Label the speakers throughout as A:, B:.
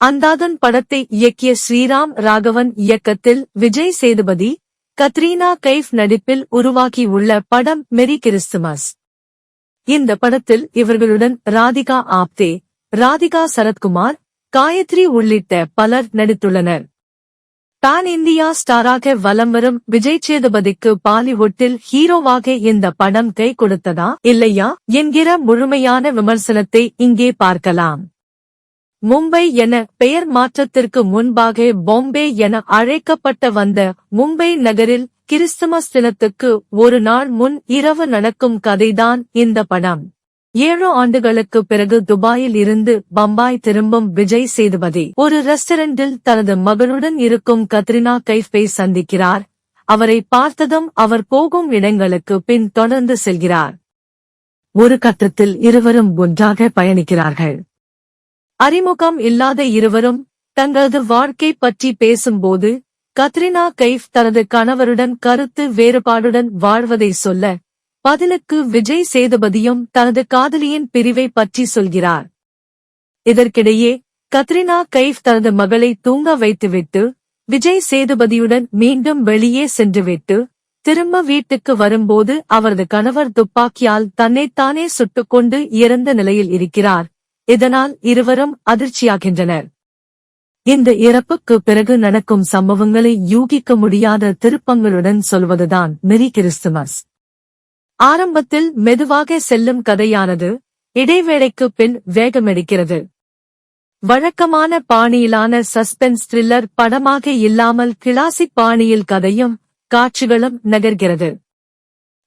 A: அந்தாதன் படத்தை இயக்கிய ஸ்ரீராம் ராகவன் இயக்கத்தில் விஜய் சேதுபதி, கத்ரீனா கைஃப் நடிப்பில் உருவாகியுள்ள படம் மெரி கிறிஸ்துமஸ். இந்த படத்தில் இவர்களுடன் ராதிகா ஆப்தே, ராதிகா சரத்குமார், காயத்ரி உள்ளிட்ட பலர் நடித்துள்ளனர். பான் இந்தியா ஸ்டாராக வலம் வரும் விஜய் சேதுபதிக்கு பாலிவுட்டில் ஹீரோவாக இந்த படம் கை கொடுத்ததா இல்லையா என்கிற முழுமையான விமர்சனத்தை இங்கே பார்க்கலாம். மும்பை என பெயர் மாற்றத்திற்கு முன்பாக பாம்பே என அழைக்கப்பட்ட வந்த மும்பை நகரில் கிறிஸ்துமஸ் தினத்துக்கு ஒரு நாள் முன் இரவு நடக்கும் கதைதான் இந்த படம். 7 ஆண்டுகளுக்கு பிறகு துபாயில் இருந்து பம்பாய் திரும்பும் விஜய் சேதுபதி ஒரு ரெஸ்டாரண்டில் தனது மகளுடன் இருக்கும் கத்ரினா கைஃபை சந்திக்கிறார். அவரை பார்த்ததும் அவர் போகும் இடங்களுக்கு பின் தொடர்ந்து செல்கிறார். ஒரு கட்டத்தில் இருவரும் ஒன்றாக பயணிக்கிறார்கள். அறிமுகம் இல்லாத இருவரும் தங்களது வாழ்க்கை பற்றி பேசும்போது கத்ரினா கைஃப் தனது கணவருடன் கருத்து வேறுபாடுடன் வாழ்வதை சொல்ல, பதிலுக்கு விஜய் சேதுபதியும் தனது காதலியின் பிரிவை பற்றி சொல்கிறார். இதற்கிடையே கத்ரினா கைஃப் தனது மகளை தூங்க வைத்துவிட்டு விஜய் சேதுபதியுடன் மீண்டும் வெளியே சென்றுவிட்டு திரும்ப வீட்டுக்கு வரும்போது அவரது கணவர் துப்பாக்கியால் தன்னைத்தானே சுட்டுக்கொண்டு இறந்த நிலையில் இருக்கிறார். இதனால் இருவரும் அதிர்ச்சியாகின்றனர். இந்த இறப்புக்கு பிறகு நடக்கும் சம்பவங்களை யூகிக்க முடியாத திருப்பங்களுடன் சொல்வதுதான் மெரி கிறிஸ்துமஸ். ஆரம்பத்தில் மெதுவாக செல்லும் கதையானது இடைவேளைக்கு பின் வேகமெடுக்கிறது. வழக்கமான பாணியிலான சஸ்பென்ஸ் த்ரில்லர் படமாக இல்லாமல் கிளாசிக் பாணியில் கதையும் காட்சிகளும் நகர்கிறது.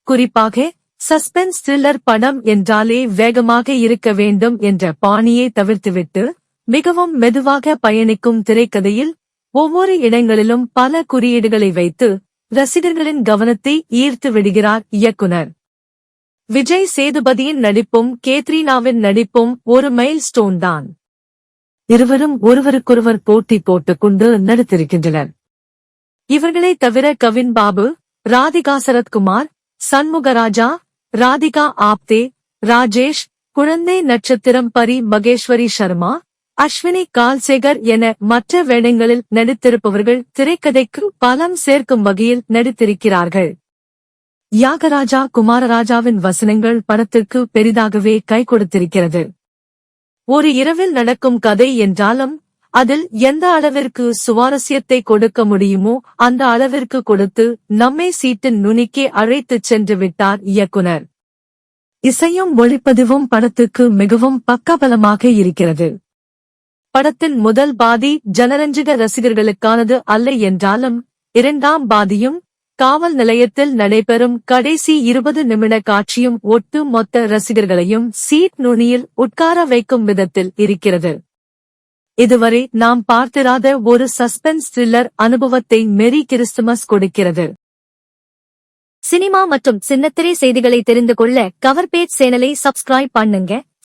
A: குறிப்பாக சஸ்பென்ஸ் த்ரில்லர் படம் என்றாலே வேகமாக இருக்க வேண்டும் என்ற பாணியை தவிர்த்துவிட்டு மிகவும் மெதுவாக பயணிக்கும் திரைக்கதையில் ஒவ்வொரு இடங்களிலும் பல குறியீடுகளை வைத்து ரசிகர்களின் கவனத்தை ஈர்த்து விடுகிறார் இயக்குனர். விஜய் சேதுபதியின் நடிப்பும் கேத்ரீனாவின் நடிப்பும் ஒரு மைல் ஸ்டோன் தான். இருவரும் ஒருவருக்கொருவர் போட்டி போட்டுக்கொண்டு நடித்திருக்கின்றனர். இவர்களை தவிர கவின் பாபு, ராதிகா சரத்குமார், சண்முகராஜா, ராதிகா ஆப்தே, ராஜேஷ், குழந்தை நட்சத்திரம் பரி மகேஸ்வரி சர்மா, அஸ்வினி கால்சேகர் என மற்ற வேடங்களில் நடித்திருப்பவர்கள் திரைக்கதைக்கு பலம் சேர்க்கும் வகையில் நடித்திருக்கிறார்கள். யாகராஜா குமாரராஜாவின் வசனங்கள் படத்திற்கு பெரிதாகவே கை கொடுத்திருக்கிறது. ஒரு இரவில் நடக்கும் கதை என்றாலும் அதில் எந்த அளவிற்கு சுவாரஸ்யத்தை கொடுக்க முடியுமோ அந்த அளவிற்கு கொடுத்து நம்மை சீட்டின் நுனிக்கே அழைத்துச் சென்று விட்டார் இயக்குனர். இசையும் ஒளிப்பதிவும் படத்துக்கு மிகவும் பக்கபலமாக இருக்கிறது. படத்தின் முதல் பாதி ஜனரஞ்சக ரசிகர்களுக்கானது அல்ல என்றாலும் 2ஆம் பாதியும் காவல் நிலையத்தில் நடைபெறும் கடைசி 20 நிமிட காட்சியும் ஒட்டு மொத்த ரசிகர்களையும் சீட் நுனியில் உட்கார வைக்கும் விதத்தில் இருக்கிறது. இதுவரை நாம் பார்த்திராத ஒரு சஸ்பென்ஸ் த்ரில்லர் அனுபவத்தை மெரி கிறிஸ்துமஸ் கொடுக்கிறது.
B: சினிமா மற்றும் சின்னத்திரை செய்திகளை தெரிந்து கொள்ள கவர் பேஜ் சேனலை சப்ஸ்கிரைப் பண்ணுங்க.